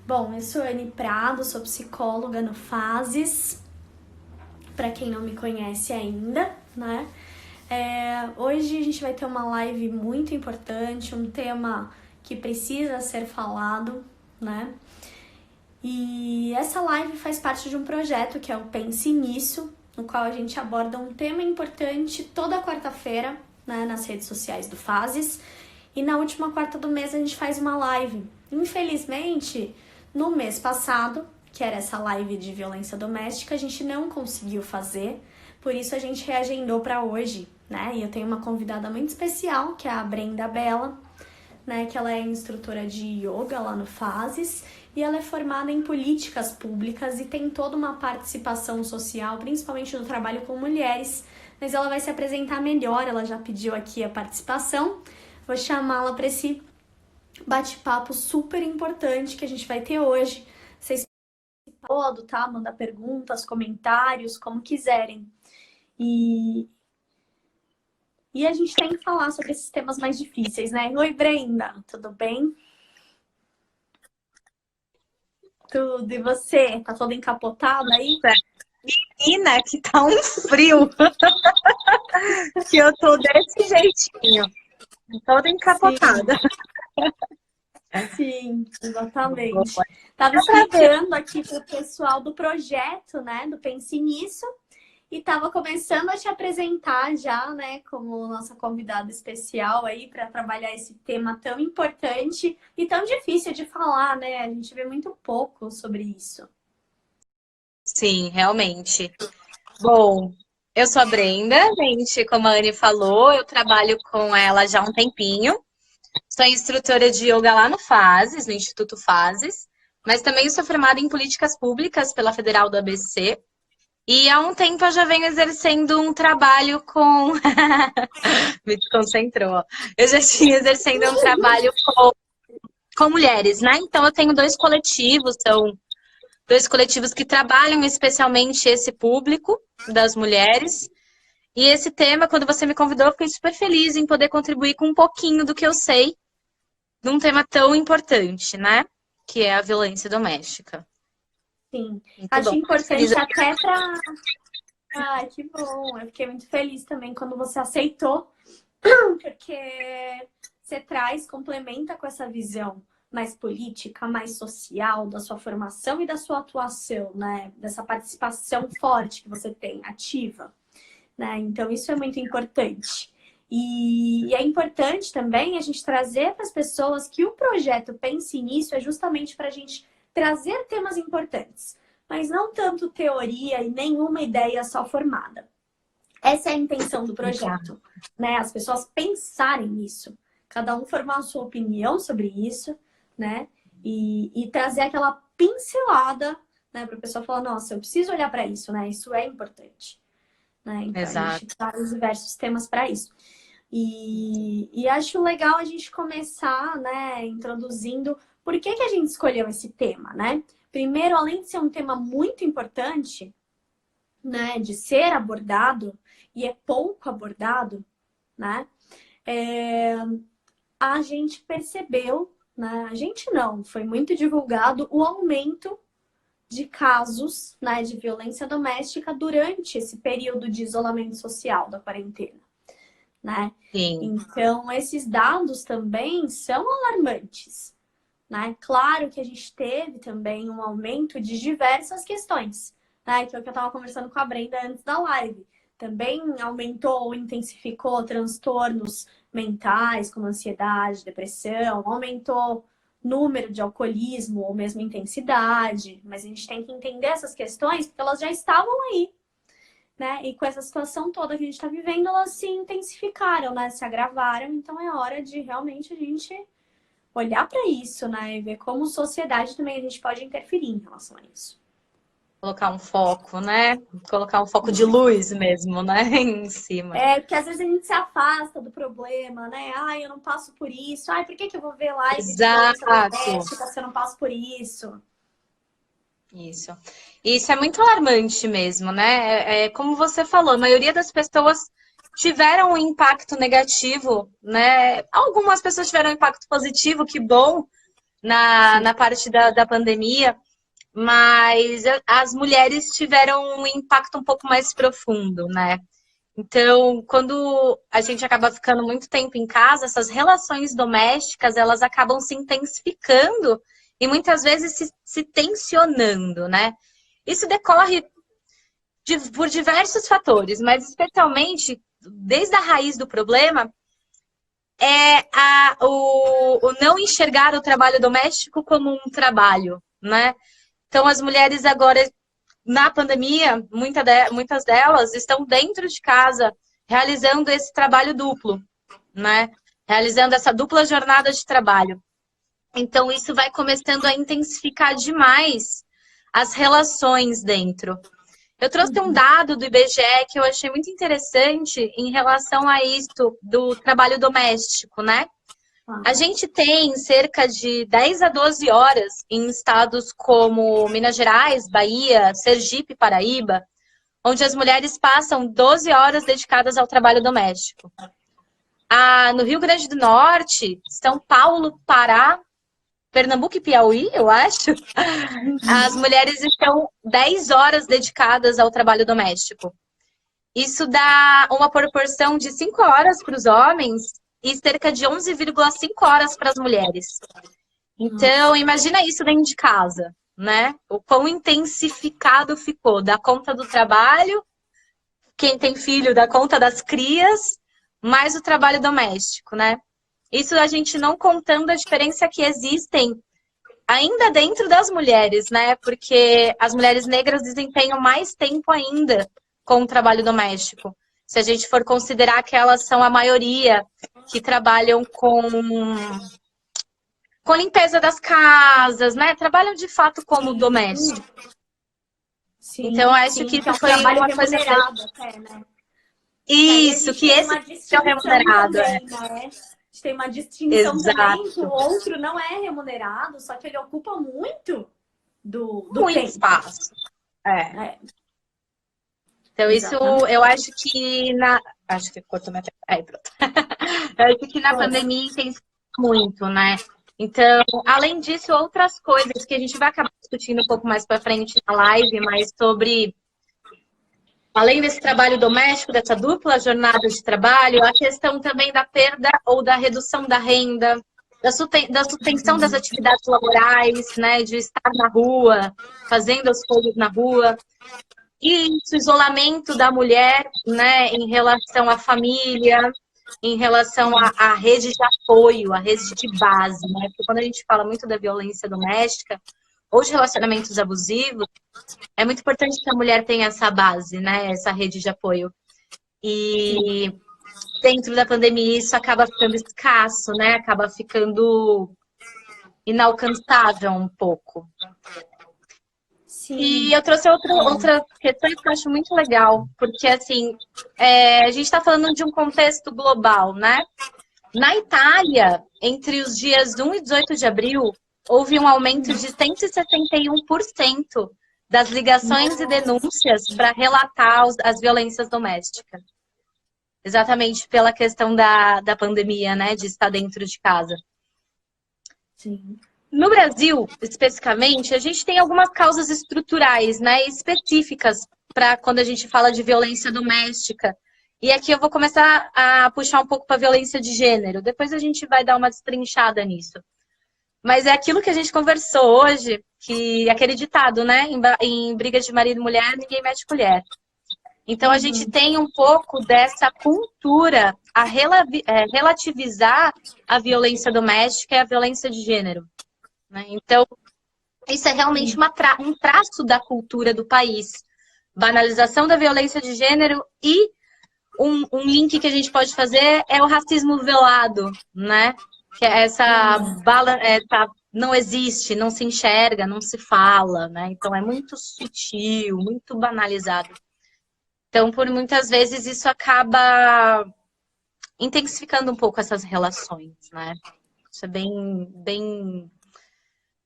Bom, eu sou Anne Prado, sou psicóloga no Fases, para quem não me conhece ainda, né? Hoje a gente vai ter uma live muito importante, um tema que precisa ser falado, né? E essa live faz parte de um projeto que é o Pense Nisso, no qual a gente aborda um tema importante toda quarta-feira, né, nas redes sociais do Fases. E na última quarta do mês a gente faz uma live. Infelizmente, no mês passado, que era essa live de violência doméstica, a gente não conseguiu fazer, por isso a gente reagendou para hoje, né? E eu tenho uma convidada muito especial, que é a Brenda Bella, né? Que ela é instrutora de yoga lá no Fases e ela é formada em políticas públicas e tem toda uma participação social, principalmente no trabalho com mulheres. Mas ela vai se apresentar melhor, ela já pediu aqui a participação. Vou chamá-la para esse bate-papo super importante que a gente vai ter hoje. Vocês podem, tá? Mandar perguntas, comentários, como quiserem. E a gente tem que falar sobre esses temas mais difíceis, né? Oi, Brenda, tudo bem? Tudo. E você? Tá toda encapotada aí? Menina, que tá um frio. Que eu tô desse jeitinho. Toda encapotada. Sim, exatamente. Boa. Tava Dá pra ver. explicando aqui pro pessoal do projeto, né? Do Pense Nisso. E tava começando a te apresentar já, né, como nossa convidada especial aí para trabalhar esse tema tão importante e tão difícil de falar, né? A gente vê muito pouco sobre isso. Sim, realmente. Bom, eu sou a Brenda, gente, como a Anne falou, eu trabalho com ela já há um tempinho. Sou instrutora de yoga lá no Fases, no Instituto Fases, mas também sou formada em políticas públicas pela Federal do ABC. E há um tempo eu já venho exercendo um trabalho com. Me desconcentrou. Ó. Eu já tinha exercendo um trabalho com mulheres, né? Então eu tenho dois coletivos, são dois coletivos que trabalham especialmente esse público das mulheres. E esse tema, quando você me convidou, eu fiquei super feliz em poder contribuir com um pouquinho do que eu sei num tema tão importante, né? Que é a violência doméstica. Sim, Muito acho bom. Muito feliz. importante até para. Ai, que bom! Eu fiquei muito feliz também quando você aceitou, porque você traz, complementa com essa visão mais política, mais social da sua formação e da sua atuação, né? Dessa participação forte que você tem, ativa, né? Então, isso é muito importante. E é importante também a gente trazer para as pessoas que o projeto Pense Nisso é justamente para a gente trazer temas importantes, mas não tanto teoria e nenhuma ideia só formada. Essa é a intenção do projeto, né? As pessoas pensarem nisso, cada um formar a sua opinião sobre isso, né? E trazer aquela pincelada, né? Para a pessoa falar, nossa, eu preciso olhar para isso, né? Isso é importante, né? Então a gente Exato. traz diversos temas para isso. E acho legal a gente começar, né? Introduzindo por que a gente escolheu esse tema, né? Primeiro, além de ser um tema muito importante, né, de ser abordado e é pouco abordado, né? É, a gente percebeu, né? A gente não, foi muito divulgado o aumento de casos, né, de violência doméstica durante esse período de isolamento social da quarentena, né? Sim, Então, esses dados também são alarmantes, né? Claro que a gente teve também um aumento de diversas questões, né? Que é o que eu estava conversando com a Brenda antes da live. Também aumentou ou intensificou transtornos mentais, como ansiedade, depressão, aumentou número de alcoolismo ou mesmo intensidade, mas a gente tem que entender essas questões porque elas já estavam aí, né? E com essa situação toda que a gente está vivendo, elas se intensificaram, né? Se agravaram, então é hora de realmente a gente olhar para isso, né? E ver como sociedade também a gente pode interferir em relação a isso. colocar um foco, né? Colocar um foco de luz mesmo, né? Em cima. Porque às vezes a gente se afasta do problema, né? Ai, eu não passo por isso. Ai, por que eu vou ver live de violência Exato. doméstica se eu não passo por isso? Isso. Isso é muito alarmante mesmo, né? Como você falou, a maioria das pessoas tiveram um impacto negativo, né? Algumas pessoas tiveram um impacto positivo, que bom, na parte da pandemia, mas as mulheres tiveram um impacto um pouco mais profundo, né? Então, quando a gente acaba ficando muito tempo em casa, essas relações domésticas, elas acabam se intensificando e muitas vezes se tensionando, né? Isso decorre por diversos fatores, mas especialmente, desde a raiz do problema, o não enxergar o trabalho doméstico como um trabalho, né? Então, as mulheres agora, na pandemia, muitas delas estão dentro de casa, realizando esse trabalho duplo, né? Realizando essa dupla jornada de trabalho. Então, isso vai começando a intensificar demais as relações dentro. Eu trouxe um dado do IBGE que eu achei muito interessante em relação a isso do trabalho doméstico, né? A gente tem cerca de 10 a 12 horas em estados como Minas Gerais, Bahia, Sergipe, Paraíba, onde as mulheres passam 12 horas dedicadas ao trabalho doméstico. No Rio Grande do Norte, São Paulo, Pará, Pernambuco e Piauí, eu acho, as mulheres estão 10 horas dedicadas ao trabalho doméstico. Isso dá uma proporção de 5 horas para os homens e cerca de 11,5 horas para as mulheres. Então, imagina isso dentro de casa, né? O quão intensificado ficou. Dá conta do trabalho, quem tem filho dá conta das crias, mais o trabalho doméstico, né? Isso a gente não contando a diferença que existem ainda dentro das mulheres, né? Porque as mulheres negras desempenham mais tempo ainda com o trabalho doméstico. Se a gente for considerar que elas são a maioria que trabalham com limpeza das casas, né? Trabalham de fato como doméstico. Sim, então, acho que isso foi uma coisa... Até, né? Isso, que esse é o remunerado. Também, né? A gente tem uma distinção também que o outro não é remunerado, só que ele ocupa muito do tempo. Espaço. Então, isso eu acho que Acho que cortou minha tela. Pronto. Eu acho que na pandemia intensificou muito, né? Então, além disso, outras coisas que a gente vai acabar discutindo um pouco mais para frente na live, mas sobre, além desse trabalho doméstico, dessa dupla jornada de trabalho, a questão também da perda ou da redução da renda, da suspensão das atividades laborais, né? De estar na rua, fazendo as coisas na rua. Isso, isolamento da mulher, né, em relação à família, em relação à rede de apoio, à rede de base, né? Porque quando a gente fala muito da violência doméstica ou de relacionamentos abusivos, é muito importante que a mulher tenha essa base, né, essa rede de apoio. E dentro da pandemia isso acaba ficando escasso, né? Acaba ficando inalcançável um pouco. Sim. E eu trouxe outra questão que eu acho muito legal, porque, assim, a gente está falando de um contexto global, né? Na Itália, entre os dias 1 e 18 de abril, houve um aumento de 161% das ligações e denúncias para relatar as violências domésticas. Exatamente pela questão da pandemia, né? De estar dentro de casa. Sim. No Brasil, especificamente, a gente tem algumas causas estruturais, né, específicas para quando a gente fala de violência doméstica. E aqui eu vou começar a puxar um pouco para a violência de gênero. Depois a gente vai dar uma destrinchada nisso. Mas é aquilo que a gente conversou hoje, que aquele ditado, né, em brigas de marido e mulher, ninguém mete colher. Então a gente tem um pouco dessa cultura a relativizar a violência doméstica e a violência de gênero. Então, isso é realmente um traço da cultura do país. Banalização da violência de gênero e um link que a gente pode fazer é o racismo velado, né? Que é essa não existe, não se enxerga, não se fala, né? Então, é muito sutil, muito banalizado. Então, por muitas vezes, isso acaba intensificando um pouco essas relações, né? Isso é bem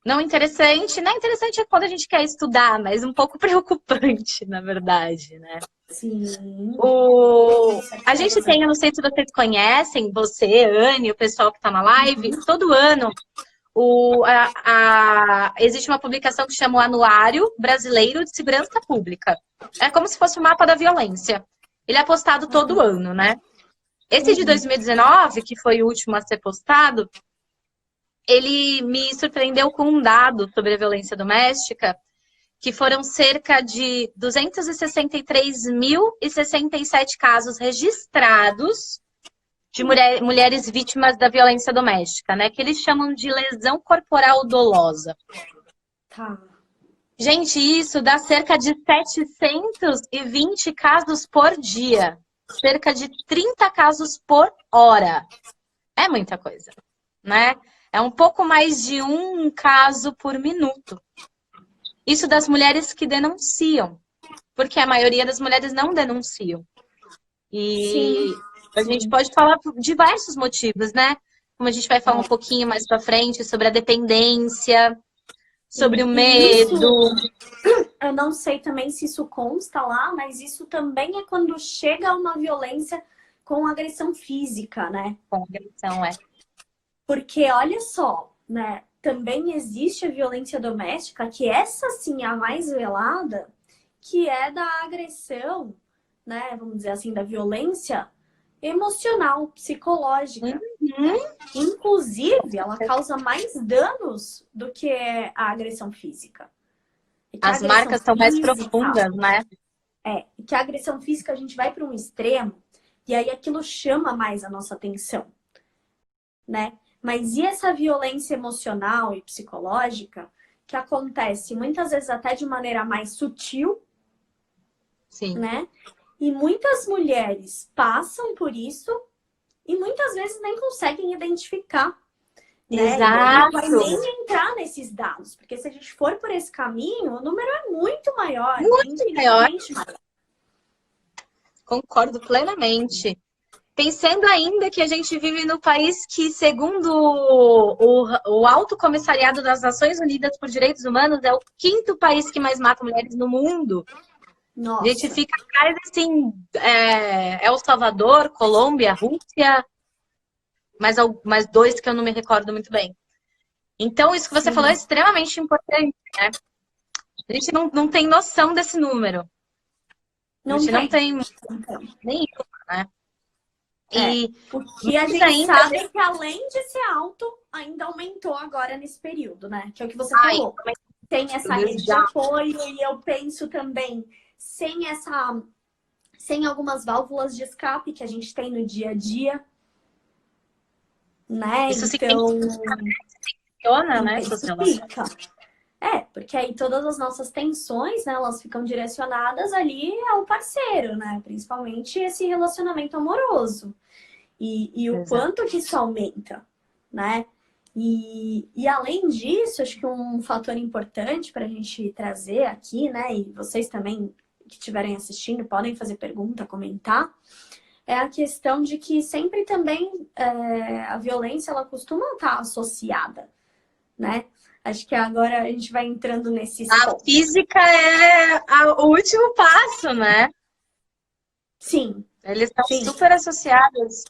não interessante, né? Interessante é quando a gente quer estudar, mas um pouco preocupante, na verdade, né? Sim. A gente tem, eu não sei se vocês conhecem, você, Anne, o pessoal que está na live, todo ano existe uma publicação que chama o Anuário Brasileiro de Segurança Pública. É como se fosse o mapa da violência. Ele é postado todo ano, né? Esse de 2019, que foi o último a ser postado, ele me surpreendeu com um dado sobre a violência doméstica, que foram cerca de 263.067 casos registrados de mulheres vítimas da violência doméstica, né? Que eles chamam de lesão corporal dolosa. Tá. Gente, isso dá cerca de 720 casos por dia. Cerca de 30 casos por hora. É muita coisa, né? É um pouco mais de um caso por minuto. Isso das mulheres que denunciam. Porque a maioria das mulheres não denunciam. E a gente pode falar por diversos motivos, né? Como a gente vai falar um pouquinho mais pra frente sobre a dependência, sobre o medo. Eu não sei também se isso consta lá, mas isso também é quando chega a uma violência com agressão física, né? Com agressão, é. Porque, olha só, né? Também existe a violência doméstica, que essa sim é a mais velada, que é da agressão, né? Vamos dizer assim, da violência emocional, psicológica. Inclusive, ela causa mais danos do que a agressão física. As marcas são mais profundas, né? Que a agressão física a gente vai para um extremo e aí aquilo chama mais a nossa atenção, né? Mas e essa violência emocional e psicológica que acontece muitas vezes até de maneira mais sutil, Sim. né? E muitas mulheres passam por isso e muitas vezes nem conseguem identificar. Né? Exato. Não vai nem entrar nesses dados, porque se a gente for por esse caminho, o número é muito maior. Muito maior. Concordo plenamente. Pensando ainda que a gente vive no país que, segundo o Alto Comissariado das Nações Unidas por Direitos Humanos, é o 5º país que mais mata mulheres no mundo. Nossa. A gente fica atrás, assim, El Salvador, Colômbia, Rússia, mais 2 que eu não me recordo muito bem. Então, isso que você falou é extremamente importante, né? A gente não tem noção desse número. A gente não tem nenhuma, né? Porque a gente sabe que além de ser alto, ainda aumentou agora nesse período, né? Que é o que você falou. Tem essa rede de apoio e eu penso também, sem algumas válvulas de escape que a gente tem no dia a dia, né? Isso então, funciona, né? Porque aí todas as nossas tensões, né, elas ficam direcionadas ali ao parceiro, né? Principalmente esse relacionamento amoroso. E o quanto que isso aumenta, né? E além disso, acho que um fator importante para a gente trazer aqui, né? E vocês também que estiverem assistindo podem fazer pergunta, comentar, é a questão de que sempre também a violência ela costuma estar associada, né? Acho que agora a gente vai entrando nesse pontos. Física é o último passo, né? Sim. Eles estão super associados.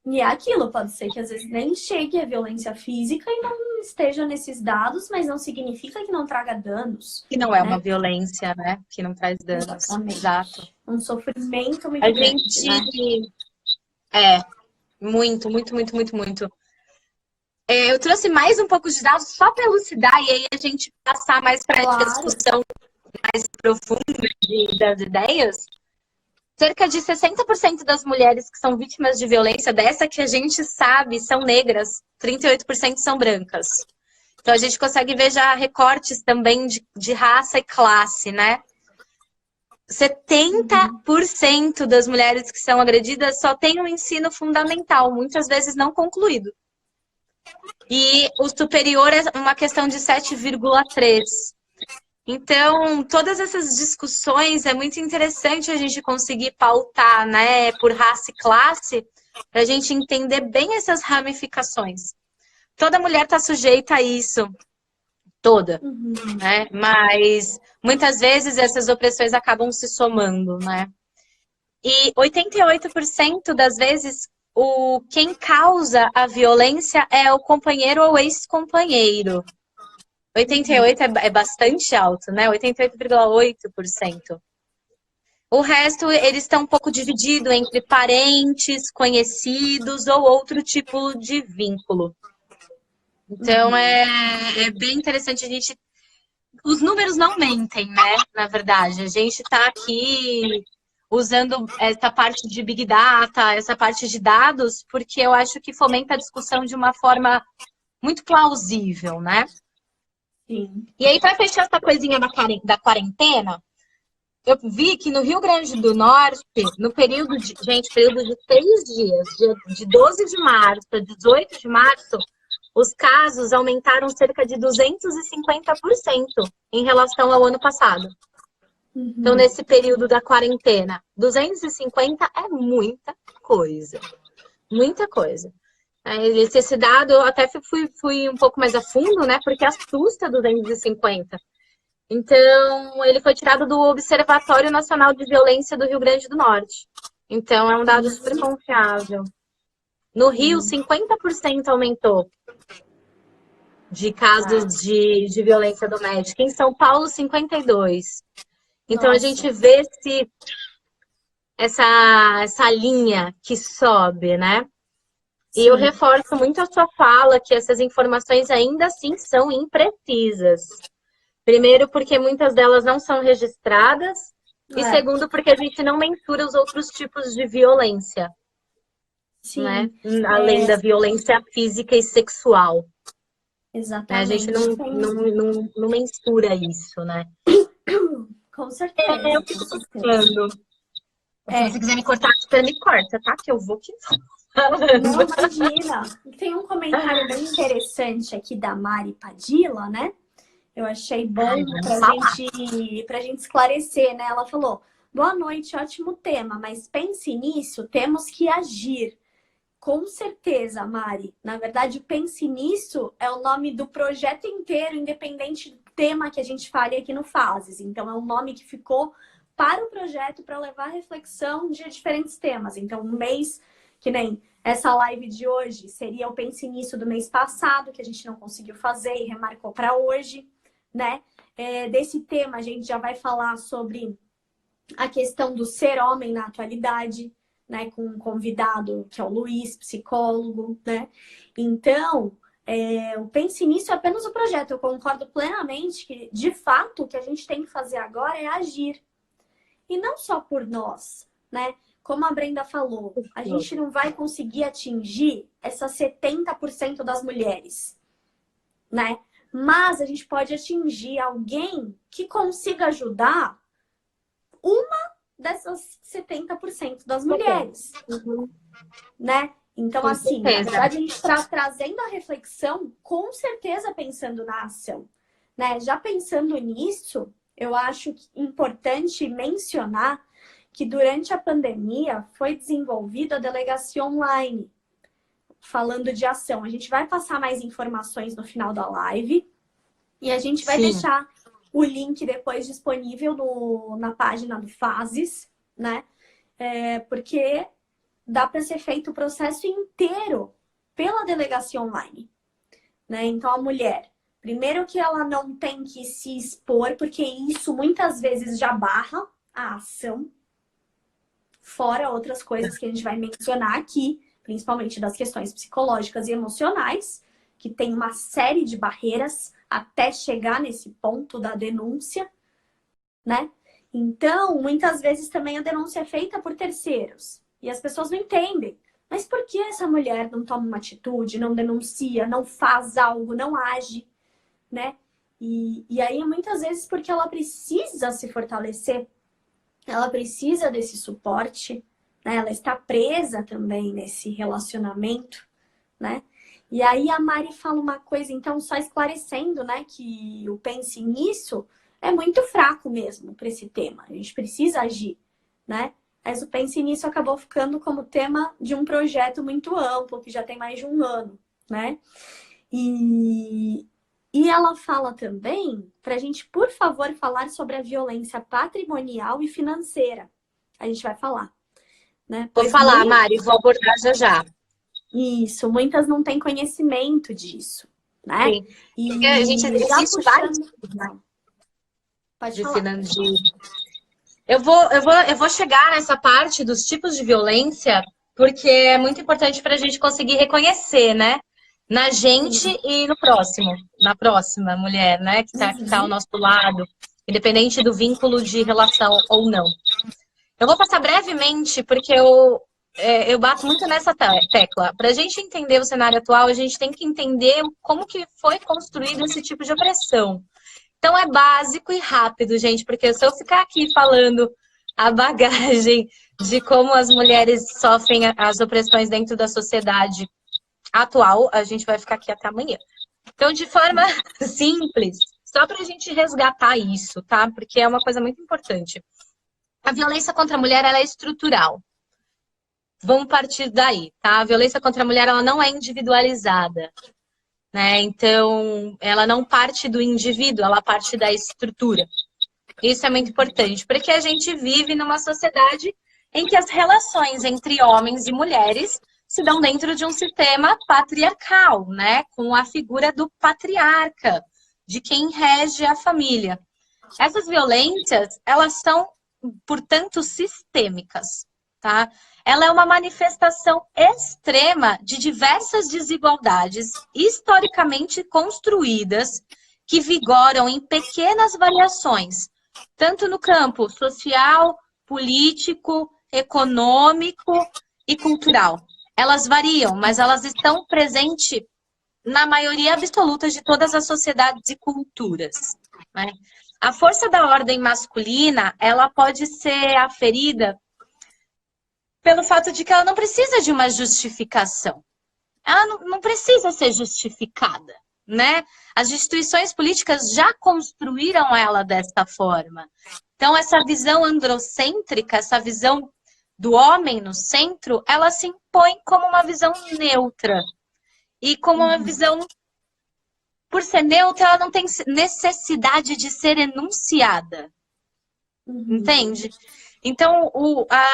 E é aquilo, pode ser que às vezes nem chegue a violência física e não esteja nesses dados, mas não significa que não traga danos. Que não é uma violência, né? Que não traz danos. Exatamente. Exato. Um sofrimento muito grande, né? Muito, muito, muito, muito, muito. Eu trouxe mais um pouco de dados só para elucidar e aí a gente passar mais para a discussão mais profunda das ideias. Cerca de 60% das mulheres que são vítimas de violência, dessa que a gente sabe, são negras, 38% são brancas. Então a gente consegue ver já recortes também de raça e classe, né? 70% das mulheres que são agredidas só têm um ensino fundamental, muitas vezes não concluído. E o superior é uma questão de 7,3. Então, todas essas discussões é muito interessante a gente conseguir pautar, né, por raça e classe, para a gente entender bem essas ramificações. Toda mulher está sujeita a isso, toda, né? Mas muitas vezes essas opressões acabam se somando, né? E 88% das vezes quem causa a violência é o companheiro ou ex-companheiro. 88 é bastante alto, né? 88,8%. O resto, eles estão um pouco divididos entre parentes, conhecidos ou outro tipo de vínculo. Então, é bem interessante a gente... Os números não mentem, né? Na verdade, a gente está aqui usando essa parte de Big Data, essa parte de dados, porque eu acho que fomenta a discussão de uma forma muito plausível, né? Sim. E aí, para fechar essa coisinha da quarentena, eu vi que no Rio Grande do Norte, no período de 6 dias, de 12 de março a 18 de março, os casos aumentaram cerca de 250% em relação ao ano passado. Então, nesse período da quarentena, 250 é muita coisa. Muita coisa. Esse dado, eu até fui um pouco mais a fundo, né? Porque assusta 250. Então, ele foi tirado do Observatório Nacional de Violência do Rio Grande do Norte. Então, é um dado super confiável. No Rio, 50% aumentou de casos de violência doméstica. Em São Paulo, 52%. Então, a gente vê essa linha que sobe, né? E eu reforço muito a sua fala que essas informações ainda assim são imprecisas. Primeiro, porque muitas delas não são registradas. E segundo, porque a gente não mensura os outros tipos de violência. Sim. Né? Além da violência física e sexual. Exatamente. A gente não mensura isso, né? Com certeza. Eu fico pensando. Se você quiser me cortar, você me corta, tá? Que eu vou que Não, imagina. Tem um comentário bem interessante aqui da Mari Padilla, né? Eu achei bom pra gente esclarecer, né? Ela falou: boa noite, ótimo tema, mas pense nisso, temos que agir. Com certeza, Mari. Na verdade, Pense Nisso é o nome do projeto inteiro, independente do tema que a gente fale aqui no Fases. Então, é um nome que ficou para o projeto para levar reflexão de diferentes temas. Então, um mês, que nem essa live de hoje, seria o Pense Nisso do mês passado, que a gente não conseguiu fazer e remarcou para hoje, né? Desse tema, a gente já vai falar sobre a questão do ser homem na atualidade, né, com um convidado que é o Luiz, psicólogo, né? Então, o Pense Nisso é apenas o projeto. Eu concordo plenamente que, de fato, o que a gente tem que fazer agora é agir. E não só por nós, né? Como a Brenda falou, a gente não vai conseguir atingir essas 70% das mulheres, né? Mas a gente pode atingir alguém que consiga ajudar uma dessas 70% das mulheres, né? Então, assim, na verdade, a gente está trazendo a reflexão, com certeza pensando na ação, né? Já pensando nisso, eu acho importante mencionar que durante a pandemia foi desenvolvida a delegacia online, falando de ação. A gente vai passar mais informações no final da live e a gente vai deixar o link depois disponível na página do Fases, né? Porque dá para ser feito o processo inteiro pela delegacia online, né? Então, a mulher, primeiro que ela não tem que se expor, porque isso muitas vezes já barra a ação, fora outras coisas que a gente vai mencionar aqui, principalmente das questões psicológicas e emocionais, que tem uma série de barreiras até chegar nesse ponto da denúncia, né? Então, muitas vezes também a denúncia é feita por terceiros. E as pessoas não entendem. Mas por que essa mulher não toma uma atitude, não denuncia, não faz algo, não age, né? E aí, muitas vezes, porque ela precisa se fortalecer, ela precisa desse suporte, né? Ela está presa também nesse relacionamento, né? E aí a Mari fala uma coisa, então, só esclarecendo, né, que o Pense Nisso é muito fraco mesmo para esse tema. A gente precisa agir, né? Mas o Pense Nisso acabou ficando como tema de um projeto muito amplo, que já tem mais de um ano, né? E ela fala também para a gente, por favor, falar sobre a violência patrimonial e financeira. A gente vai falar. né? Vou Pois falar, Mari, vou abordar já já. isso, muitas não têm conhecimento disso, né? Sim. Porque a gente E já existe vários puxando, tipos, né, pode de falar. finan- de eu vou chegar nessa parte dos tipos de violência, porque é muito importante para a gente conseguir reconhecer, né? Na gente Sim. e no próximo, na próxima mulher, né? Que tá ao Uhum. nosso lado, independente do vínculo de relação ou não. Eu vou passar brevemente, porque eu bato muito nessa tecla. Para a gente entender o cenário atual, a gente tem que entender como que foi construído esse tipo de opressão. Então é básico e rápido, gente, porque se eu ficar aqui falando a bagagem de como as mulheres sofrem as opressões dentro da sociedade atual, a gente vai ficar aqui até amanhã. Então, de forma simples, só para a gente resgatar isso, tá? Porque é uma coisa muito importante. A violência contra a mulher, ela é estrutural. Vamos partir daí, tá? A violência contra a mulher, ela não é individualizada, né? Então, ela não parte do indivíduo, ela parte da estrutura. Isso é muito importante, porque a gente vive numa sociedade em que as relações entre homens e mulheres se dão dentro de um sistema patriarcal, né? Com a figura do patriarca, de quem rege a família. Essas violências, elas são, portanto, sistêmicas, tá? Ela é uma manifestação extrema de diversas desigualdades historicamente construídas que vigoram em pequenas variações, tanto no campo social, político, econômico e cultural. Elas variam, mas elas estão presentes na maioria absoluta de todas as sociedades e culturas, né? A força da ordem masculina, ela pode ser aferida pelo fato de que ela não precisa de uma justificação. Ela não precisa ser justificada, né? As instituições políticas já construíram ela desta forma. Então, essa visão androcêntrica, essa visão do homem no centro, ela se impõe como uma visão neutra. E como uma visão, por ser neutra, ela não tem necessidade de ser enunciada. Entende? Então,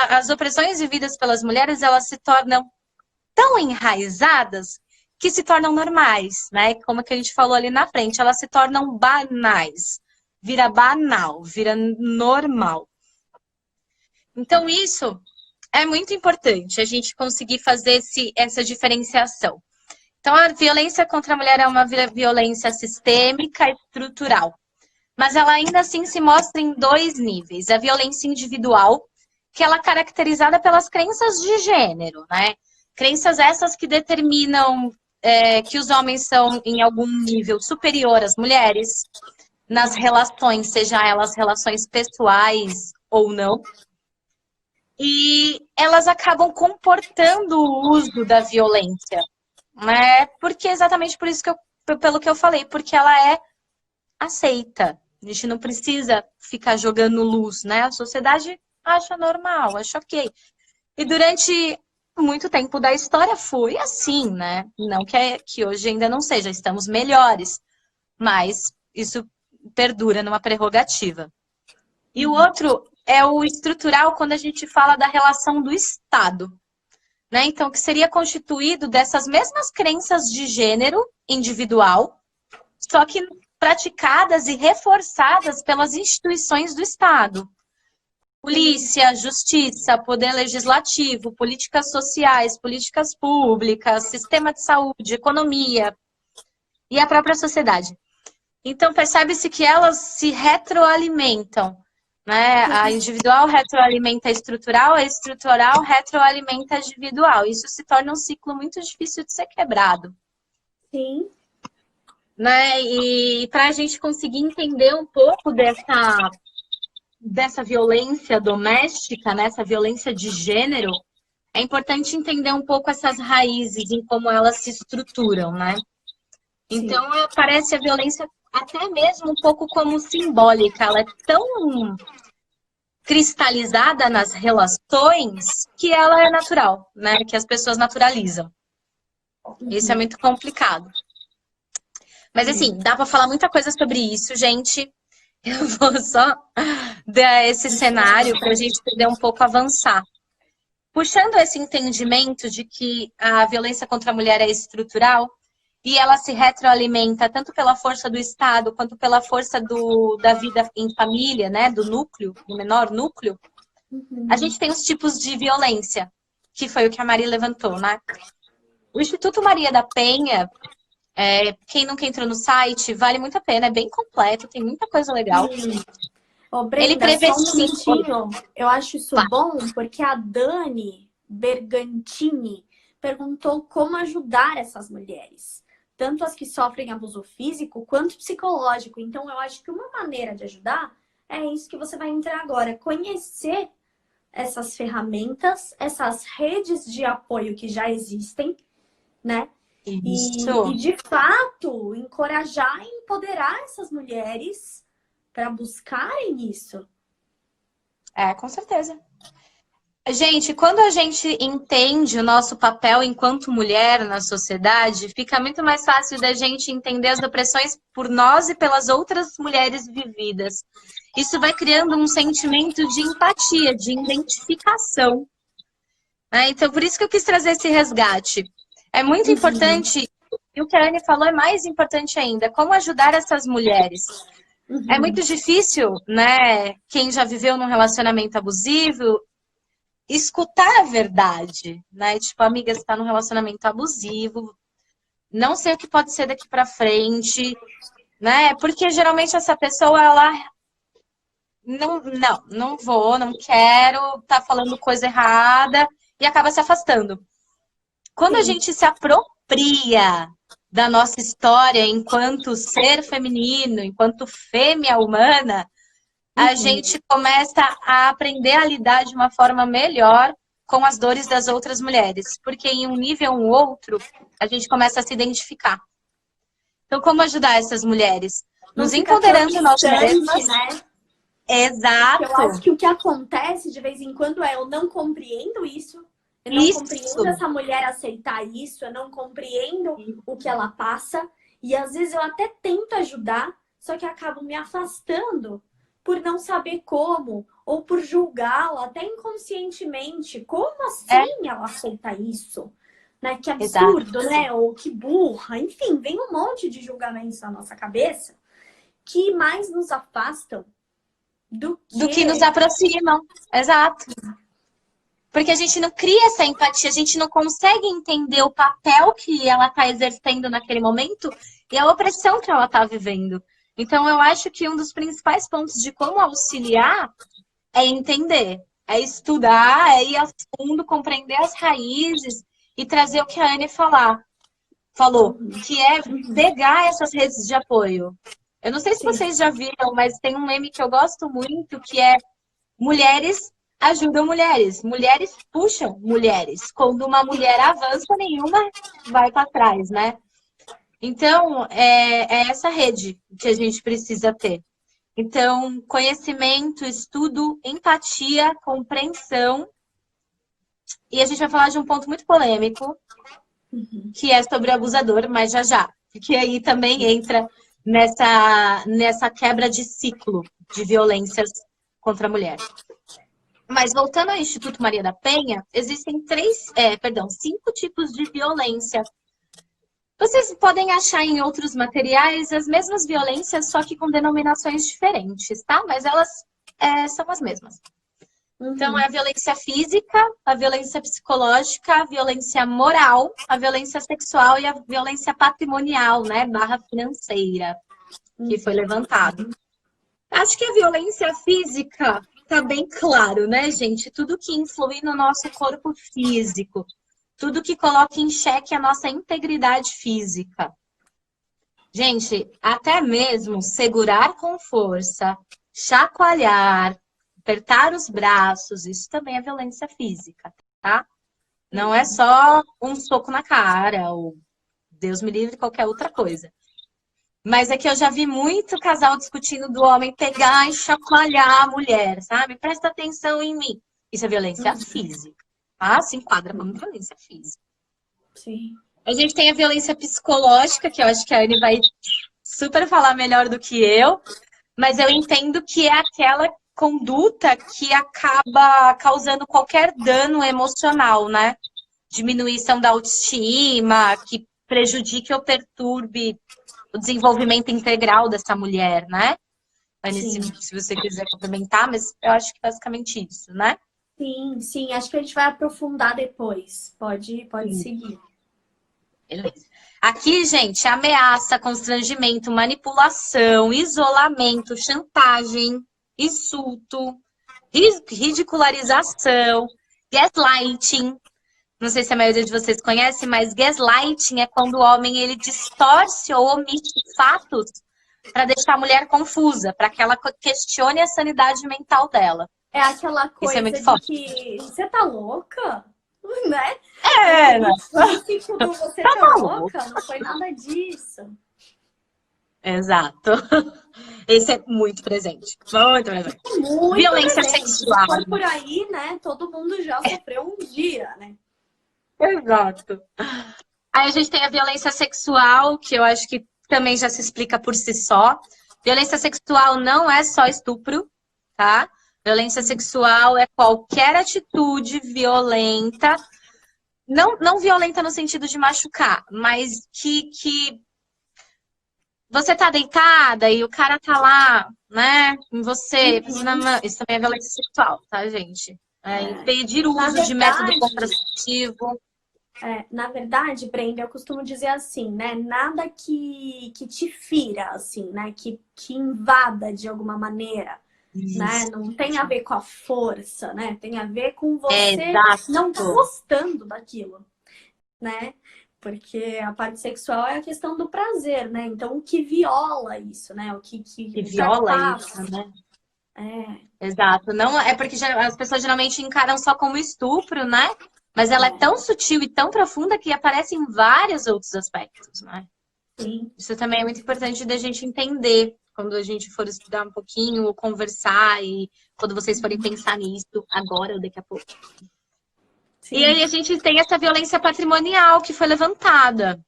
as opressões vividas pelas mulheres, elas se tornam tão enraizadas que se tornam normais, né? Como que a gente falou ali na frente, elas se tornam banais. Vira banal, vira normal. Então, isso é muito importante, a gente conseguir fazer essa diferenciação. Então, a violência contra a mulher é uma violência sistêmica e estrutural. Mas ela ainda assim se mostra em dois níveis. A violência individual, que ela é caracterizada pelas crenças de gênero, né? Crenças essas que determinam que os homens são em algum nível superior às mulheres, nas relações, seja elas relações pessoais ou não. E elas acabam comportando o uso da violência, né? Porque exatamente por isso pelo que eu falei, porque ela é aceita. A gente não precisa ficar jogando luz, né? A sociedade acha normal, acha ok. E durante muito tempo da história foi assim, né? Não que hoje ainda não seja, estamos melhores, mas isso perdura numa prerrogativa. E o outro é o estrutural, quando a gente fala da relação do Estado, né? Então, que seria constituído dessas mesmas crenças de gênero individual, só que praticadas e reforçadas pelas instituições do Estado. Polícia, justiça, poder legislativo, políticas sociais, políticas públicas, sistema de saúde, economia e a própria sociedade. Então, percebe-se que elas se retroalimentam, né? A individual retroalimenta a estrutural retroalimenta a individual. Isso se torna um ciclo muito difícil de ser quebrado. Sim. Né? E para a gente conseguir entender um pouco dessa violência doméstica, né? Essa violência de gênero, é importante entender um pouco essas raízes em como elas se estruturam, né? Então, aparece a violência até mesmo um pouco como simbólica. Ela é tão cristalizada nas relações que ela é natural, né? Que as pessoas naturalizam. Isso é muito complicado. Mas, assim, dá para falar muita coisa sobre isso, gente. Eu vou só dar esse cenário para a gente poder um pouco avançar. puxando esse entendimento de que a violência contra a mulher é estrutural e ela se retroalimenta tanto pela força do Estado quanto pela força da vida em família, né, do núcleo, do menor núcleo, a gente tem os tipos de violência, que foi o que a Mari levantou, né? O Instituto Maria da Penha, quem nunca entrou no site, vale muito a pena, é bem completo, tem muita coisa legal. Ô, Ele Brenda, prevê só um minutinho. Eu acho isso Tá. bom, porque a Dani Bergantini perguntou como ajudar essas mulheres. Tanto as que sofrem abuso físico, quanto psicológico. Então, eu acho que uma maneira de ajudar é isso que você vai entrar agora. Conhecer essas ferramentas, essas redes de apoio que já existem, né? E de fato, encorajar e empoderar essas mulheres para buscarem isso. Com certeza. Gente, quando a gente entende o nosso papel enquanto mulher na sociedade, fica muito mais fácil da gente entender as opressões por nós e pelas outras mulheres vividas. Isso vai criando um sentimento de empatia, de identificação. Então, por isso que eu quis trazer esse resgate. É muito importante, e o que a Anne falou é mais importante ainda, como ajudar essas mulheres. É muito difícil, né, quem já viveu num relacionamento abusivo, escutar a verdade, né? Tipo, amiga, você tá num relacionamento abusivo, não sei o que pode ser daqui pra frente, né? Porque geralmente essa pessoa, ela não vou, não quero, tá falando coisa errada e acaba se afastando. Quando a gente se apropria da nossa história enquanto ser feminino, enquanto fêmea humana, a gente começa a aprender a lidar de uma forma melhor com as dores das outras mulheres. Porque em um nível ou outro, a gente começa a se identificar. Então, como ajudar essas mulheres? Nos empoderando nós mesmas. Né? Exato. Eu acho que o que acontece de vez em quando é eu não compreendo isso. Eu não compreendo essa mulher aceitar isso. Eu não compreendo o que ela passa. E às vezes eu até tento ajudar, só que acabo me afastando por não saber como, ou por julgá-la, até inconscientemente. Como assim ela aceita isso? Né? Que absurdo, né? Ou que burra. Enfim, vem um monte de julgamentos na nossa cabeça que mais nos afastam do que nos aproximam. Exato. Porque a gente não cria essa empatia, a gente não consegue entender o papel que ela está exercendo naquele momento e a opressão que ela está vivendo. Então, eu acho que um dos principais pontos de como auxiliar é entender, é estudar, é ir a fundo, compreender as raízes e trazer o que a Anne falou, que é pegar essas redes de apoio. Eu não sei se vocês já viram, mas tem um meme que eu gosto muito, que é mulheres ajudam mulheres, mulheres puxam mulheres. Quando uma mulher avança, nenhuma vai para trás, né? Então, é essa rede que a gente precisa ter. Então, conhecimento, estudo, empatia, compreensão. E a gente vai falar de um ponto muito polêmico, que é sobre o abusador, mas já. Que aí também entra nessa quebra de ciclo de violências contra a mulher. Mas voltando ao Instituto Maria da Penha, existem 5 tipos de violência. Vocês podem achar em outros materiais as mesmas violências, só que com denominações diferentes, tá? Mas elas são as mesmas. Então, é a violência física, a violência psicológica, a violência moral, a violência sexual e a violência patrimonial, né? / financeira, que foi levantado. Acho que a violência física tá bem claro, né, gente? Tudo que influi no nosso corpo físico. Tudo que coloca em xeque a nossa integridade física. Gente, até mesmo segurar com força, chacoalhar, apertar os braços, isso também é violência física, tá? Não é só um soco na cara, ou Deus me livre, qualquer outra coisa. Mas é que eu já vi muito casal discutindo do homem pegar e chacoalhar a mulher, sabe? Presta atenção em mim. Isso é violência física. Se enquadra como violência física. Sim. A gente tem a violência psicológica, que eu acho que a Anne vai super falar melhor do que eu, mas eu entendo que é aquela conduta que acaba causando qualquer dano emocional, né? Diminuição da autoestima, que prejudique ou perturbe o desenvolvimento integral dessa mulher, né? Anne, Sim, se você quiser complementar, mas eu acho que basicamente isso, né? sim. Acho que a gente vai aprofundar depois. Pode Sim. seguir. Beleza. Aqui, gente, ameaça, constrangimento, manipulação, isolamento, chantagem, insulto, ridicularização, gaslighting. Não sei se a maioria de vocês conhece, mas gaslighting é quando o homem ele distorce ou omite fatos para deixar a mulher confusa, para que ela questione a sanidade mental dela. É aquela Isso é coisa muito de forte. que você tá louca? Né? É, Aquele típico do você tá tá maluco. louca? Não foi nada disso. Exato. Esse é muito presente. Muito presente. Muito Violência presente. Se sexual. for por aí, né? Todo mundo já sofreu um dia, né? Exato. Aí a gente tem a violência sexual, que eu acho que também já se explica por si só. Violência sexual não é só estupro, tá? Violência sexual é qualquer atitude violenta, não violenta no sentido de machucar, mas que você tá deitada e o cara tá lá, né, em você, isso também é violência sexual, tá, gente? Impedir o Na uso de método verdade, contraceptivo. na verdade, Brenda, eu costumo dizer assim, né? Nada que te fira, assim, né? Que invada de alguma maneira, né? Isso. Não tem a ver com a força, né? Tem a ver com É, você não tá exato. gostando daquilo, né? Porque a parte sexual é a questão do prazer, né? Então, o que viola isso, né? O que Viola ultrapassa. isso, né? É, Exato. Não é porque as pessoas geralmente encaram só como estupro, né? Mas ela é tão sutil e tão profunda que aparece em vários outros aspectos, né? sim. Isso também é muito importante da gente entender quando a gente for estudar um pouquinho, ou conversar, e quando vocês forem pensar nisso, agora ou daqui a pouco. Sim. E aí a gente tem essa violência patrimonial que foi levantada.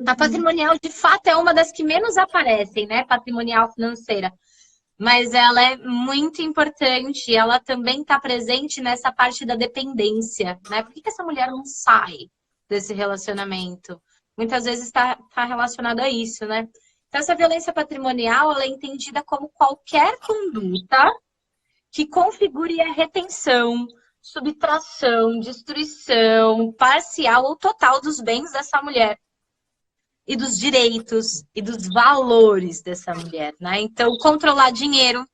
A patrimonial, de fato, é uma das que menos aparecem, né? Patrimonial financeira. Mas ela é muito importante, ela também está presente nessa parte da dependência, né? Por que essa mulher não sai desse relacionamento? Muitas vezes está relacionado a isso, né? Então, essa violência patrimonial, ela é entendida como qualquer conduta que configure a retenção, subtração, destruição parcial ou total dos bens dessa mulher e dos direitos e dos valores dessa mulher, né? Então, controlar dinheiro,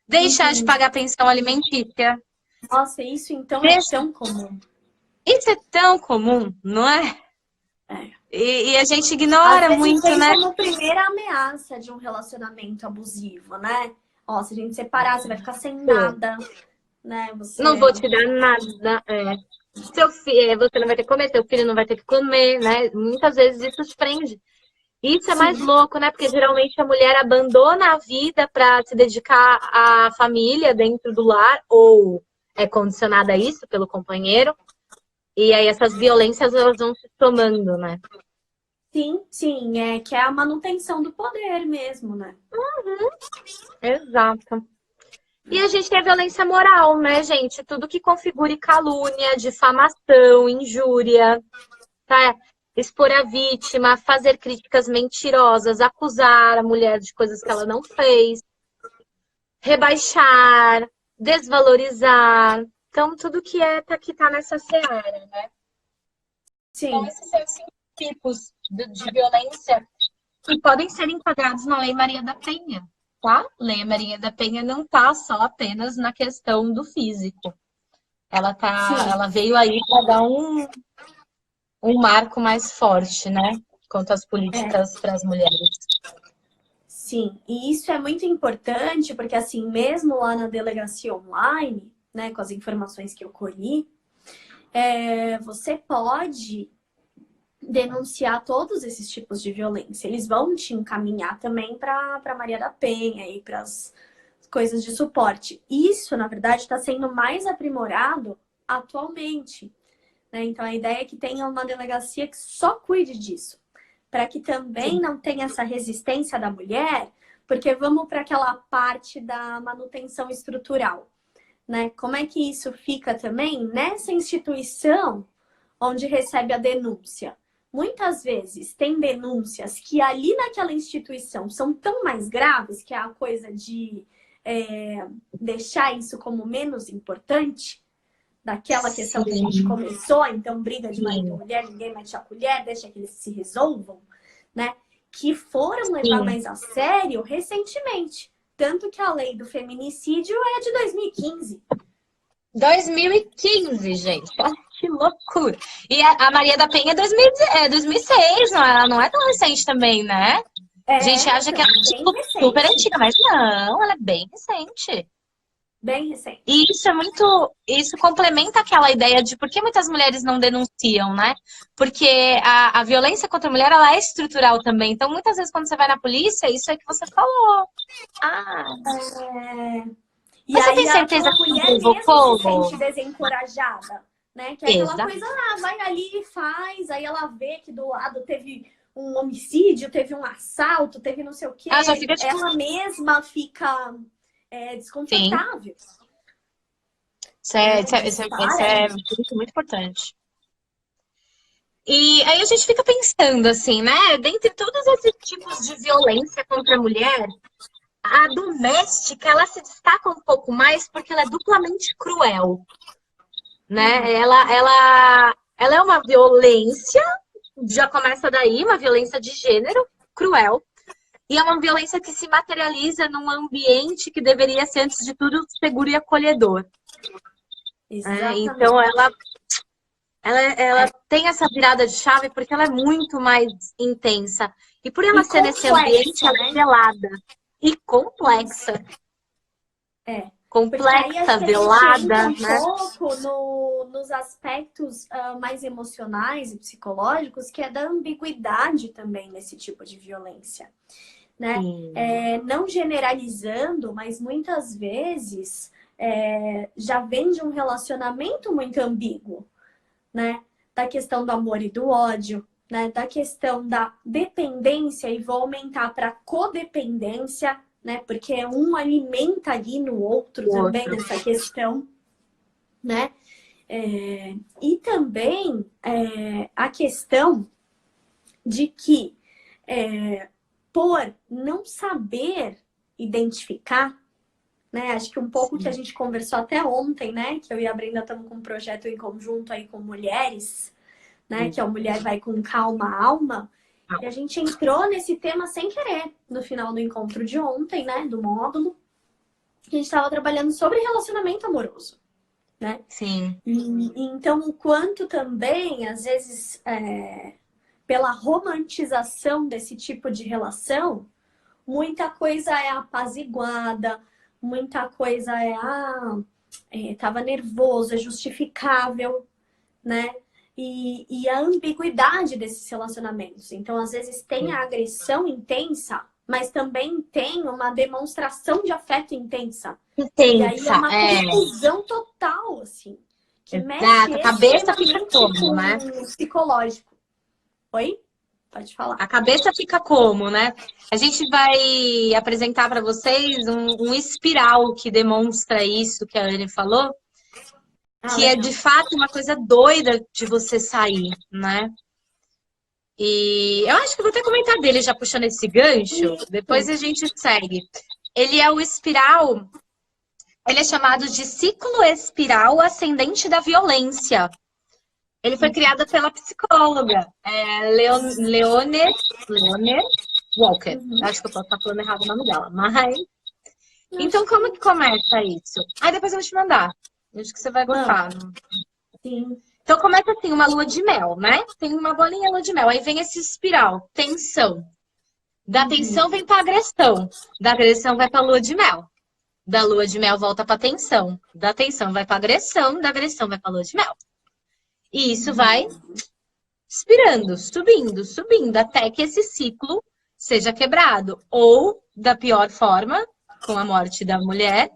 deixar de pagar pensão alimentícia. Nossa, isso então é tão comum. Isso é tão comum, não é? É. E a gente Às ignora vezes muito, vem né? como primeira ameaça de um relacionamento abusivo, né? Ó, se a gente separar, você vai ficar sem nada, né? Não vou te dar nada. Seu filho, você não vai ter que comer, seu filho não vai ter que comer, né? Muitas vezes isso te prende. Isso é mais Sim. louco, né? Porque geralmente a mulher abandona a vida para se dedicar à família dentro do lar, ou é condicionada a isso pelo companheiro. E aí essas violências elas vão se somando, né? Sim, é que é a manutenção do poder mesmo, né? Exato. E a gente tem a violência moral, né, gente? Tudo que configure calúnia, difamação, injúria, tá? Expor a vítima, fazer críticas mentirosas, acusar a mulher de coisas que ela não fez, rebaixar, desvalorizar. Então, tudo que tá nessa seara, né? Então, Sim. esses são os 5 tipos de violência que podem ser enquadrados na Lei Maria da Penha, tá? Lei Maria da Penha não tá só apenas na questão do físico. Ela veio aí para dar um marco mais forte, né? Quanto às políticas para as mulheres. Sim, e isso é muito importante porque assim, mesmo lá na delegacia online, né, com as informações que eu colhi, você pode denunciar todos esses tipos de violência. Eles vão te encaminhar também para Maria da Penha e para as coisas de suporte. Isso, na verdade, está sendo mais aprimorado atualmente, né? Então, a ideia é que tenha uma delegacia que só cuide disso, para que também não tenha essa resistência da mulher, Porque vamos para aquela parte da manutenção estrutural, né? Como é que isso fica também nessa instituição onde recebe a denúncia? Muitas vezes tem denúncias que ali naquela instituição são tão mais graves, que é a coisa de deixar isso como menos importante, daquela questão que a gente começou, então briga de marido e mulher, ninguém mete a colher, deixa que eles se resolvam, né? Que foram levar mais a sério recentemente. Tanto que a lei do feminicídio é de 2015. 2015, gente. Olha que loucura. E a Maria da Penha é 2006, ela não é tão recente também, né? A gente acha que ela é tipo, super antiga, mas não, ela é bem recente. Bem recente. E isso complementa aquela ideia de por que muitas mulheres não denunciam, né? Porque a violência contra a mulher, ela é estrutural também. Então, muitas vezes, quando você vai na polícia, isso é que você falou. E mas aí, você tem certeza que a mulher mesmo se sente desencorajada, né? Que é aquela coisa, vai ali e faz, aí ela vê que do lado teve um homicídio, teve um assalto, teve não sei o quê. Já fica, tipo... Ela mesma fica desconfortável. Isso é muito importante. E aí a gente fica pensando assim, né? Dentre todos esses tipos de violência contra a mulher, a doméstica, ela se destaca um pouco mais porque ela é duplamente cruel, né? Ela é uma violência, já começa daí, uma violência de gênero, cruel. E é uma violência que se materializa num ambiente que deveria ser, antes de tudo, seguro e acolhedor. Então, ela tem essa virada de chave porque ela é muito mais intensa. E por ela ser nesse ambiente, ela é velada e complexa. Complexa, velada, né? Pouco nos aspectos mais emocionais e psicológicos, que é da ambiguidade também nesse tipo de violência. Né? Não generalizando, mas muitas vezes já vem de um relacionamento muito ambíguo, né? Da questão do amor e do ódio, né? Da questão da dependência, e vou aumentar para codependência, né? Porque um alimenta ali no outro também nessa questão, né? E também a questão de que por não saber identificar, né? Acho que um pouco que a gente conversou até ontem, né? Que eu e a Brenda estamos com um projeto em conjunto aí com mulheres, né? Que a Mulher Vai com Calma Alma. E a gente entrou nesse tema sem querer no final do encontro de ontem, né? Do módulo. A gente estava trabalhando sobre relacionamento amoroso, né? Sim. E então, o quanto também, às vezes, pela romantização desse tipo de relação, muita coisa é apaziguada, muita coisa tava nervoso, é justificável, né? E a ambiguidade desses relacionamentos. Então, às vezes, tem a agressão intensa, mas também tem uma demonstração de afeto intensa. E aí é uma confusão total, assim. Que mexe a cabeça fica como, né? Psicológico. Oi? Pode falar. A cabeça fica como, né? A gente vai apresentar para vocês um espiral que demonstra isso que a Anne falou, que é de fato uma coisa doida de você sair, né? E eu acho que eu vou até comentar dele já puxando esse gancho, depois a gente segue. Ele é o espiral, ele é chamado de ciclo espiral ascendente da violência. Ele foi criado pela psicóloga Leone Walker. Acho que eu posso estar falando errado o nome dela, mas... Então, como que começa isso? Aí depois eu vou te mandar. Acho que você vai gostar. Sim. Então, começa assim, uma lua de mel, né? Tem uma bolinha lua de mel. Aí vem esse espiral, tensão. Da tensão vem para agressão. Da agressão vai para lua de mel. Da lua de mel volta para tensão. Da tensão vai para agressão. Da agressão vai para lua de mel. E isso vai expirando, subindo, subindo, até que esse ciclo seja quebrado. Ou da pior forma, com a morte da mulher,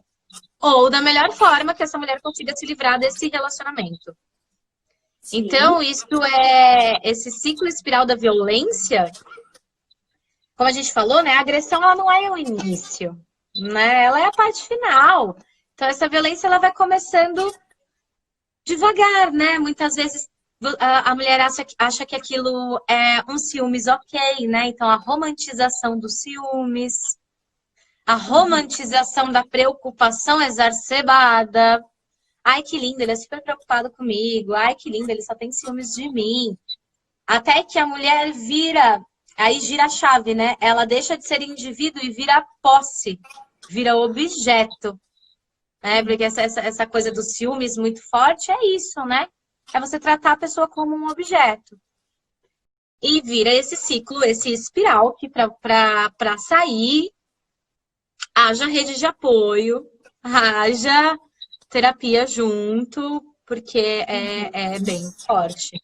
ou da melhor forma, que essa mulher consiga se livrar desse relacionamento. Sim. Então, isso esse ciclo espiral da violência, como a gente falou, né, a agressão ela não é o início, né? Ela é a parte final. Então essa violência ela vai começando devagar, né? Muitas vezes a mulher acha que aquilo é um ciúmes ok, né? Então a romantização dos ciúmes, a romantização da preocupação exacerbada. Ai, que lindo, ele é super preocupado comigo. Ai, que lindo, ele só tem ciúmes de mim. Até que a mulher vira, aí gira a chave, né? Ela deixa de ser indivíduo e vira posse, vira objeto, né? Porque essa coisa dos ciúmes muito forte é isso, né? É você tratar a pessoa como um objeto. E vira esse ciclo, esse espiral que para sair, haja rede de apoio, haja terapia junto, porque é bem forte.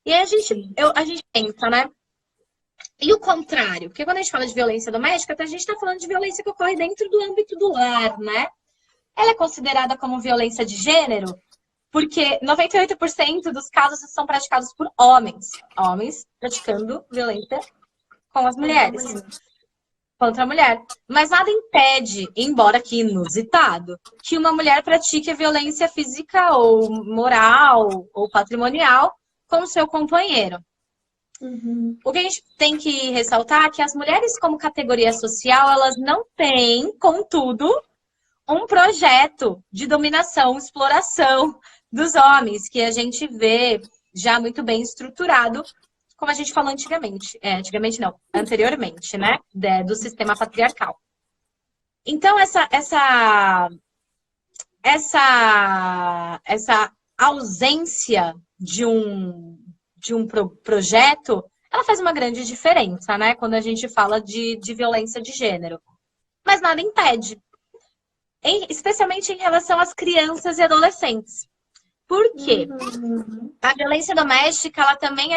E aí a gente pensa, né? E o contrário? Porque quando a gente fala de violência doméstica, a gente está falando de violência que ocorre dentro do âmbito do lar, né? Ela é considerada como violência de gênero porque 98% dos casos são praticados por homens. Homens praticando violência com as mulheres. Contra a mulher. Mas nada impede, embora que inusitado, que uma mulher pratique violência física ou moral ou patrimonial com o seu companheiro. O que a gente tem que ressaltar é que as mulheres, como categoria social, elas não têm, contudo, um projeto de dominação, exploração dos homens, que a gente vê já muito bem estruturado, como a gente falou antigamente. Antigamente não, anteriormente, né? Do sistema patriarcal. Então, essa ausência de um projeto, ela faz uma grande diferença, né? Quando a gente fala de violência de gênero. Mas nada impede. Especialmente em relação às crianças e adolescentes. Por quê? A violência doméstica, ela também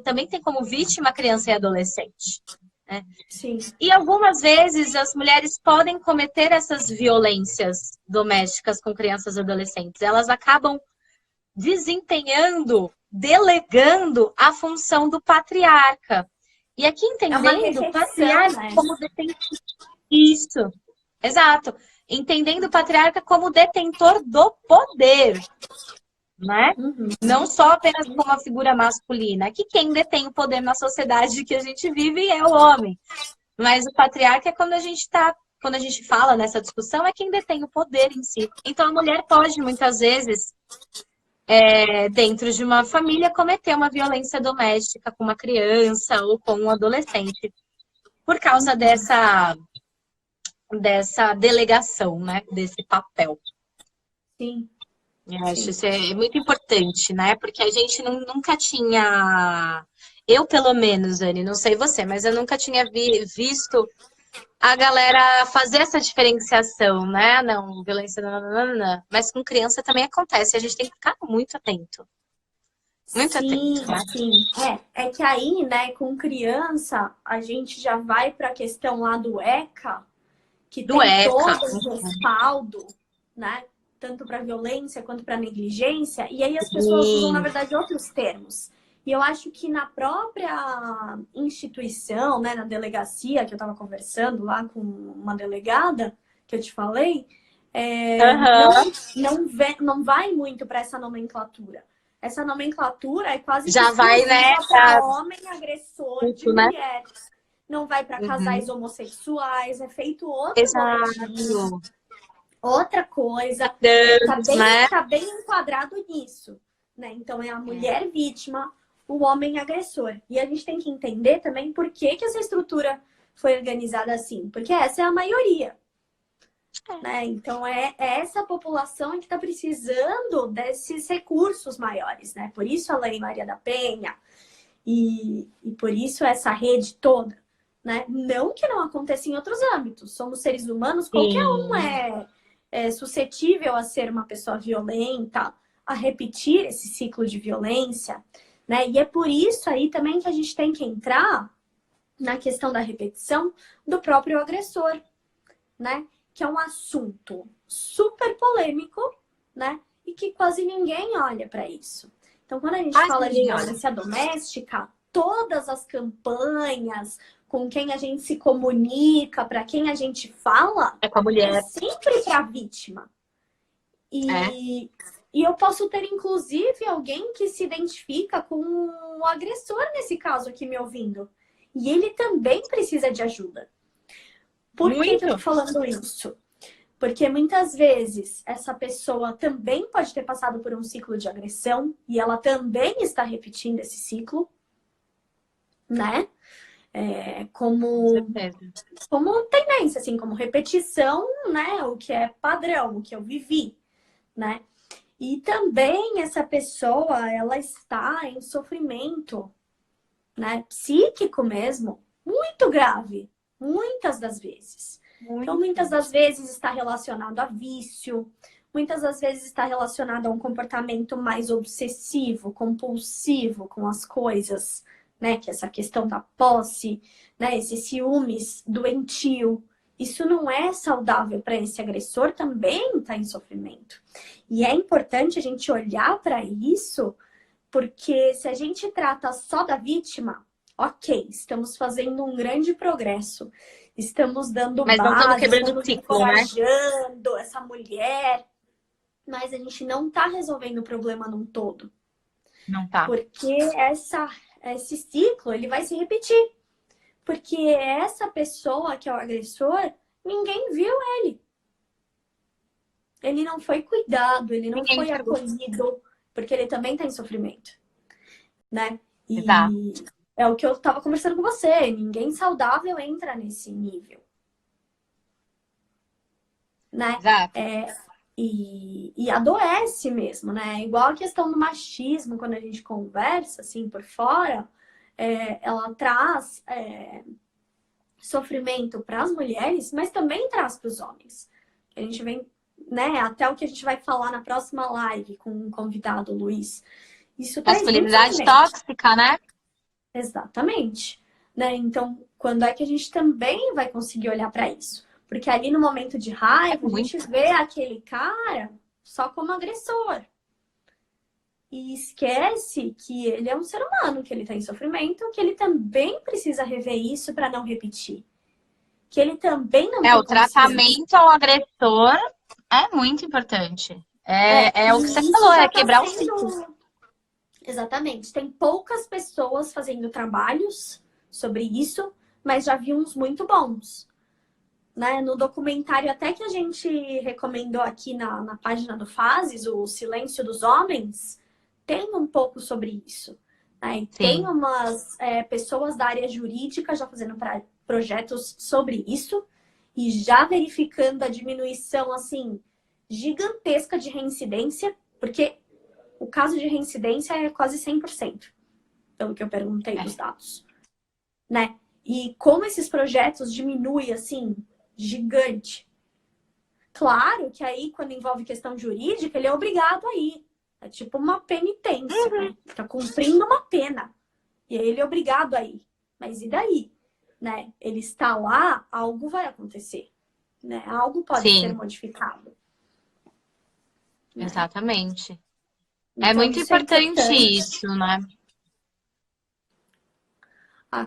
também tem como vítima criança e adolescente. Né? Sim. E algumas vezes as mulheres podem cometer essas violências domésticas com crianças e adolescentes. Elas acabam desempenhando, delegando a função do patriarca. E aqui entendendo o patriarca, né, como detentor. Isso, exato. Entendendo o patriarca como detentor do poder, né? Não só apenas como uma figura masculina, que quem detém o poder na sociedade que a gente vive é o homem. Mas o patriarca é quando a gente fala nessa discussão, é quem detém o poder em si. Então a mulher pode, muitas vezes, dentro de uma família, cometer uma violência doméstica com uma criança ou com um adolescente, por causa dessa delegação, né? Desse papel. Sim. Eu acho isso é muito importante, né? Porque a gente nunca tinha... Eu, pelo menos, Anne, não sei você, mas eu nunca tinha visto a galera fazer essa diferenciação, né? Não, violência... Não. Mas com criança também acontece. A gente tem que ficar muito atento. Muito atento, né? Sim. É que aí, né, com criança, a gente já vai para a questão lá do ECA, que tem todo o respaldo, né? Tanto para violência quanto para negligência. E aí as pessoas usam, na verdade, outros termos. E eu acho que na própria instituição, né, na delegacia, que eu estava conversando lá com uma delegada, que eu te falei, não vai muito para essa nomenclatura. Essa nomenclatura é quase já vai, né, para homem agressor de mulheres. Não vai para casais homossexuais, é feito outro boletim. Outra coisa, tá bem enquadrado nisso, né? Então é a mulher vítima, o homem agressor. E a gente tem que entender também por que essa estrutura foi organizada assim, porque essa é a maioria. Né? Então é essa população que está precisando desses recursos maiores, né? Por isso a Lei Maria da Penha e por isso essa rede toda. Né? Não que não aconteça em outros âmbitos. Somos seres humanos, qualquer um é suscetível a ser uma pessoa violenta, a repetir esse ciclo de violência. Né? E é por isso aí também que a gente tem que entrar na questão da repetição do próprio agressor. Né? Que é um assunto super polêmico, né? E que quase ninguém olha para isso. Então, quando a gente fala de violência doméstica, todas as campanhas, com quem a gente se comunica, para quem a gente fala, É com a mulher. é sempre para a vítima. E eu posso ter, inclusive, alguém que se identifica com o agressor, nesse caso aqui, me ouvindo. E ele também precisa de ajuda. Por que eu tô falando isso? Porque muitas vezes essa pessoa também pode ter passado por um ciclo de agressão e ela também está repetindo esse ciclo, né? Como tendência, assim, como repetição, né? O que é padrão, o que eu vivi, né? E também essa pessoa, ela está em sofrimento, né? Psíquico mesmo, muito grave, muitas das vezes. Então, muitas das vezes está relacionado a vício, muitas das vezes está relacionado a um comportamento mais obsessivo, compulsivo com as coisas, né? Que é essa questão da posse, né? Esses ciúmes doentio. Isso não é saudável para esse agressor, também está em sofrimento. E é importante a gente olhar para isso, porque se a gente trata só da vítima, ok, estamos fazendo um grande progresso. Estamos dando mas não estamos base, quebrando o estamos ciclo, né? encorajando essa mulher. Mas a gente não está resolvendo o problema num todo. Não tá. Porque esse ciclo, ele vai se repetir. Porque essa pessoa que é o agressor, ninguém viu ele. Ele não foi cuidado, ele não foi acolhido, porque ele também está em sofrimento, né? E é o que eu estava conversando com você. Ninguém saudável entra nesse nível, né? Exato. E adoece mesmo, né? Igual a questão do machismo, quando a gente conversa, assim, por fora, ela traz sofrimento para as mulheres, mas também traz para os homens. A gente vem, né? Até o que a gente vai falar na próxima live com um convidado, Luiz. Isso traz masculinidade tóxica, né? Exatamente. Né? Então, quando é que a gente também vai conseguir olhar para isso? Porque ali no momento de raiva, a gente vê aquele cara só como agressor. E esquece que ele é um ser humano, que ele está em sofrimento, que ele também precisa rever isso para não repetir. Que ele também não tem o tratamento ao agressor é muito importante. É o que você falou, quebrar o ciclo. Exatamente. Tem poucas pessoas fazendo trabalhos sobre isso, mas já vi uns muito bons. Né? No documentário até que a gente recomendou aqui na página do Fases, o Silêncio dos Homens, tem um pouco sobre isso. Né? Tem umas pessoas da área jurídica já fazendo projetos sobre isso e já verificando a diminuição assim gigantesca de reincidência, porque o caso de reincidência é quase 100%, pelo que eu perguntei dos dados. Né? E como esses projetos diminuem, assim, gigante. Claro que aí, quando envolve questão jurídica, ele é obrigado a ir. É tipo uma penitência, né? Tá cumprindo uma pena. E aí ele é obrigado a ir. Mas e daí? Né? Ele está lá, algo vai acontecer. Né? Algo pode ser modificado. Exatamente. Então, é muito importante isso, né?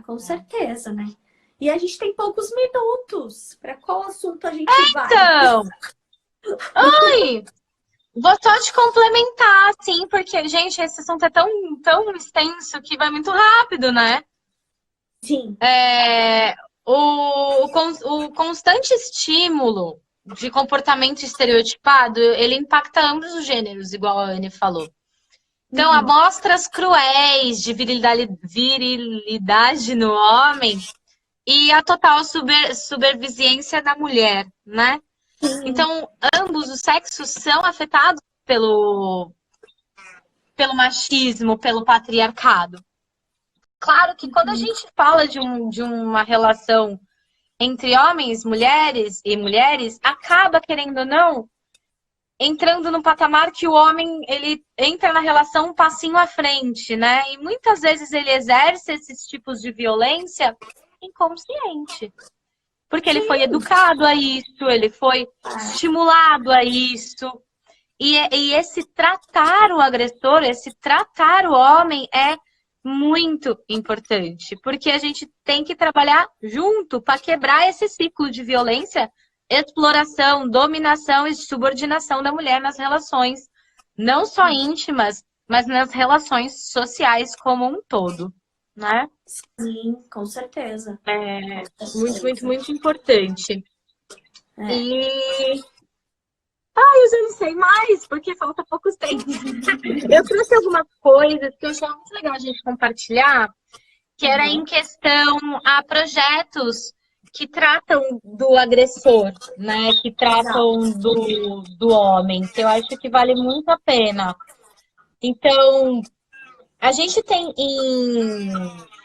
Com certeza, né? E a gente tem poucos minutos. Para qual assunto a gente vai? Então! Ai! Vou só te complementar, assim, porque, gente, esse assunto é tão extenso que vai muito rápido, né? Sim. O constante estímulo de comportamento estereotipado, ele impacta ambos os gêneros, igual a Anne falou. Então, amostras cruéis de virilidade no homem e a total subserviência da mulher, né? Então, ambos os sexos são afetados pelo machismo, pelo patriarcado. Claro que quando a gente fala de uma relação entre homens, mulheres e mulheres, acaba, querendo ou não, entrando no patamar que o homem ele entra na relação um passinho à frente, né? E muitas vezes ele exerce esses tipos de violência inconsciente. Porque ele foi educado a isso, ele foi estimulado a isso. E esse tratar o agressor, esse tratar o homem é muito importante, porque a gente tem que trabalhar junto para quebrar esse ciclo de violência, exploração, dominação e subordinação da mulher nas relações, não só íntimas, mas nas relações sociais como um todo, né? Sim, com certeza. É Com muito, muito, certeza. muito importante. É. E eu já não sei mais, porque falta poucos tempos. Eu trouxe algumas coisas que eu achei muito legal a gente compartilhar, que era em questão a projetos que tratam do agressor, né? Que tratam do homem, que eu acho que vale muito a pena. Então, a gente tem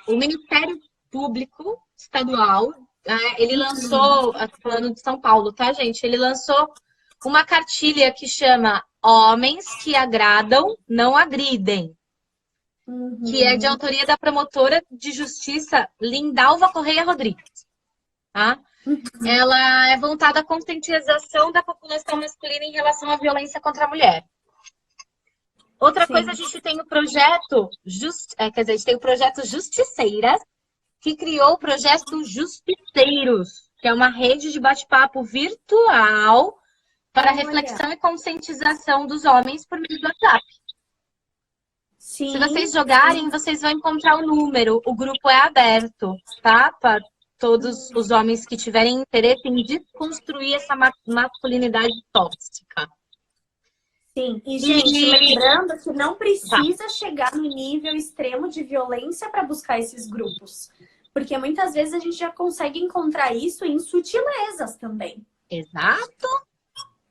o Ministério Público Estadual, né, ele lançou, falando de São Paulo, tá, gente? Ele lançou uma cartilha que chama Homens que Agradam, Não Agridem, que é de autoria da promotora de justiça Lindalva Correia Rodrigues. Tá? Ela é voltada à conscientização da população masculina em relação à violência contra a mulher. Outra coisa, a gente tem o projeto, quer dizer, a gente tem o projeto Justiceiras, que criou o projeto Justiceiros, que é uma rede de bate-papo virtual para reflexão e conscientização dos homens por meio do WhatsApp. Sim, se vocês jogarem, vocês vão encontrar o número. O grupo é aberto, tá? Para todos os homens que tiverem interesse em desconstruir essa masculinidade tóxica. Sim, e gente, lembrando que não precisa chegar no nível extremo de violência para buscar esses grupos. Porque muitas vezes a gente já consegue encontrar isso em sutilezas também. Exato.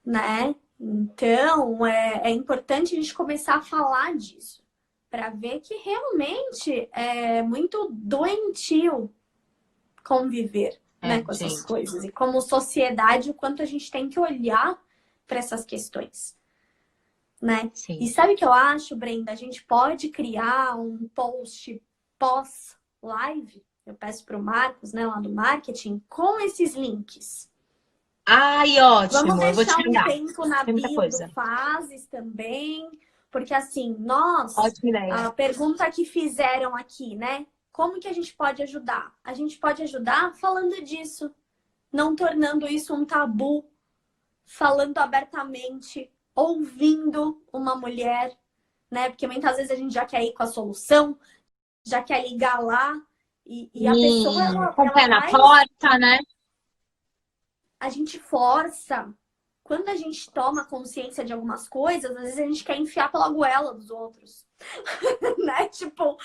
Né? Então, é importante a gente começar a falar disso. Para ver que realmente é muito doentio conviver, né, com essas coisas. E como sociedade, o quanto a gente tem que olhar para essas questões. Né? E sabe o que eu acho, Brenda? A gente pode criar um post pós-live, eu peço para o Marcos, né, lá do marketing, com esses links. Ai, ótimo. Vamos eu vou deixar te um tempo na bio do Fases também, porque assim, a pergunta que fizeram aqui, né? Como que a gente pode ajudar? A gente pode ajudar falando disso, não tornando isso um tabu, falando abertamente, ouvindo uma mulher, né? Porque muitas vezes a gente já quer ir com a solução, já quer ligar lá e a pessoa... Com o pé na porta, né? A gente força. Quando a gente toma consciência de algumas coisas, às vezes a gente quer enfiar pela goela dos outros. Né? Tipo,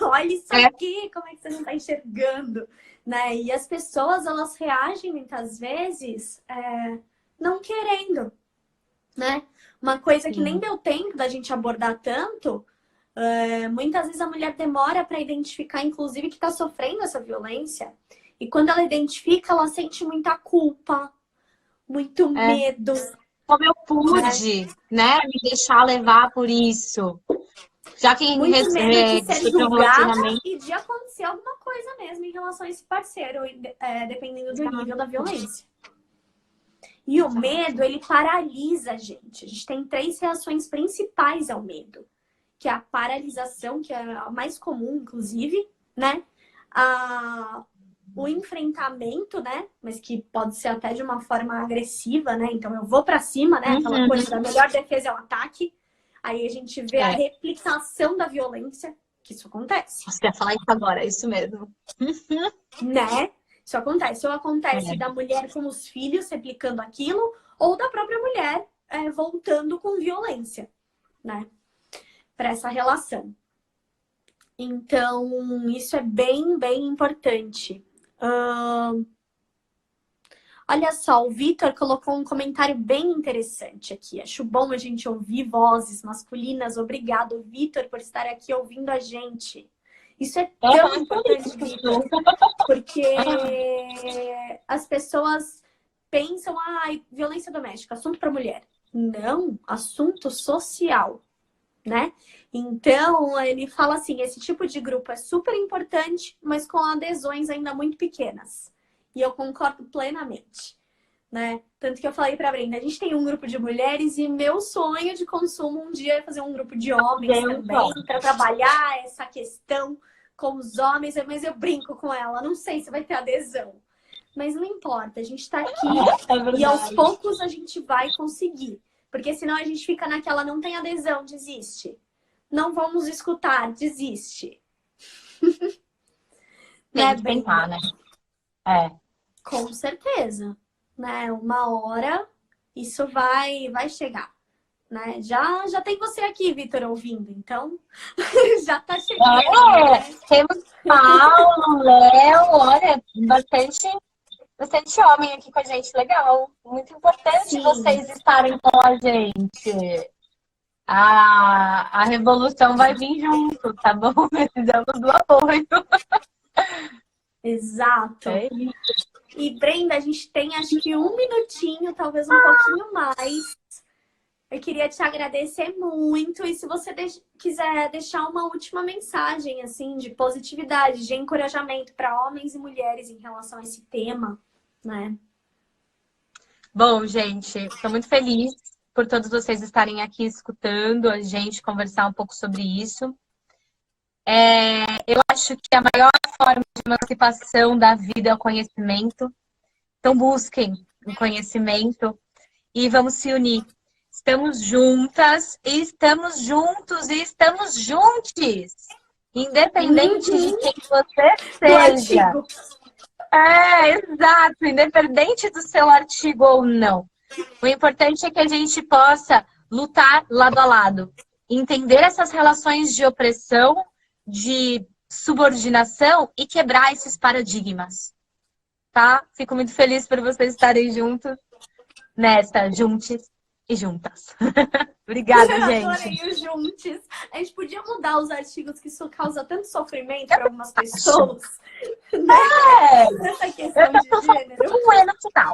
olha isso aqui, como é que você não tá enxergando? Né? E as pessoas, elas reagem muitas vezes não querendo. Né? Uma coisa que nem deu tempo da gente abordar tanto, muitas vezes a mulher demora para identificar, inclusive, que está sofrendo essa violência. E quando ela identifica, ela sente muita culpa, muito medo. Como eu pude, né, me deixar levar por isso. Já que muito medo de ser julgada e de acontecer alguma coisa mesmo em relação a esse parceiro, dependendo do nível da violência. E o medo, ele paralisa a gente. A gente tem 3 reações principais ao medo. Que é a paralisação, que é a mais comum, inclusive, né? O enfrentamento, né? Mas que pode ser até de uma forma agressiva, né? Então eu vou pra cima, né? Aquela coisa da melhor defesa é o ataque. Aí a gente vê a replicação da violência, que isso acontece. Você quer falar isso agora, é isso mesmo. Né? Isso acontece. Ou acontece da mulher com os filhos replicando aquilo, ou da própria mulher voltando com violência, né? Para essa relação. Então, isso é bem, bem importante. Olha só, o Vitor colocou um comentário bem interessante aqui. Acho bom a gente ouvir vozes masculinas. Obrigado, Vitor, por estar aqui ouvindo a gente. Isso é tão importante, Vitor, porque as pessoas pensam, violência doméstica, assunto para mulher. Não, assunto social, né? Então, ele fala assim, esse tipo de grupo é super importante, mas com adesões ainda muito pequenas. E eu concordo plenamente, né? Tanto que eu falei pra Brenda, a gente tem um grupo de mulheres e meu sonho de consumo um dia é fazer um grupo de homens também, para trabalhar essa questão com os homens, mas eu brinco com ela, não sei se vai ter adesão. Mas não importa, a gente tá aqui e aos poucos a gente vai conseguir. Porque senão a gente fica naquela, não tem adesão, desiste. Não vamos escutar, desiste. Tem que tentar, né? É. Com certeza. Né? Uma hora isso vai chegar. Né? Já tem você aqui, Vitor, ouvindo, então já tá chegando. Né? Temos Paulo, Léo, olha, bastante homem aqui com a gente, legal. Muito importante Sim. vocês estarem com a gente. A revolução vai vir junto, tá bom? Precisamos do apoio. Exato. E Brenda, a gente tem acho que 1 minutinho, talvez um pouquinho mais. Eu queria te agradecer muito. E se você quiser deixar uma última mensagem, assim, de positividade, de encorajamento para homens e mulheres em relação a esse tema, né? Bom, gente, estou muito feliz por todos vocês estarem aqui escutando a gente conversar um pouco sobre isso. Eu acho que a maior forma de emancipação da vida é o conhecimento. Então busquem o conhecimento e vamos se unir. Estamos juntas, e estamos juntos, e estamos juntos. Independente de quem você seja. Exato. Independente do seu artigo ou não. O importante é que a gente possa lutar lado a lado. Entender essas relações de opressão, de subordinação e quebrar esses paradigmas. Tá? Fico muito feliz por vocês estarem juntos nessa, juntos e juntas. Obrigada, gente. Adorei o juntos. A gente podia mudar os artigos, que isso causa tanto sofrimento para algumas pessoas. Né? Essa questão de gênero. No final.